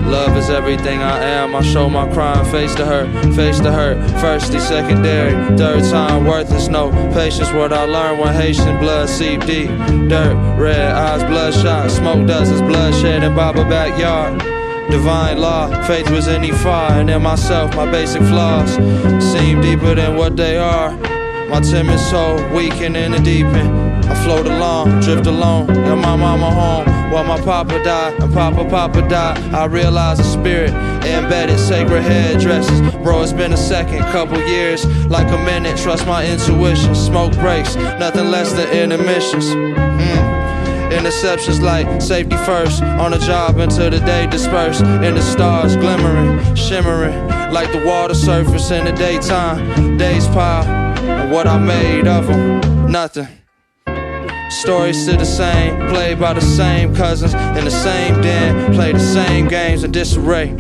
Love is everything I am. I show my crime face to her, face to her. Firstly, secondary, third time worthless. No patience. What I learned when Haitian blood seep deep. Dirt, red eyes, bloodshot. Smoke dozens, bloodshed in Baba backyard. Divine law, faith was in Ifa, and in myself, my basic flaws seem deeper than what they are. My timid soul, weakened in the deep end. I float along, drift alone, and my mama home while my papa died, and papa died. I realized the spirit embedded sacred headdresses. Bro, it's been a second, couple years, like a minute. Trust my intuition. Smoke breaks, nothing less than intermissions. Interceptions like safety first, on the job until the day dispersed. And the stars glimmering, shimmering like the water surface in the daytime. Days pile, and what I made of them, nothing. Stories still the same, played by the same cousins in the same den, play the same games in disarray.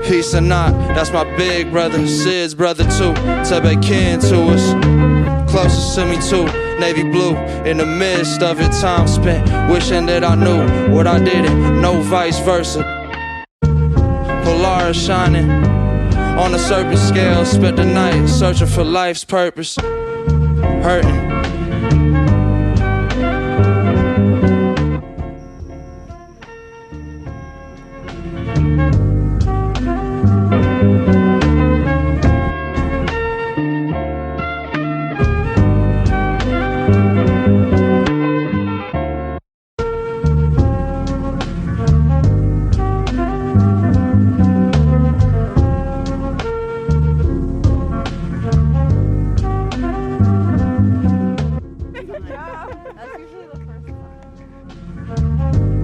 Peace or not, that's my big brother, Sid's brother too. Tebe kin to us, closest to me too. Navy blue, in the midst of it, time spent wishing that I knew what I didn't, no vice versa. Polaris shining on a serpent scale, spent the night searching for life's purpose, hurting. That's usually the first one.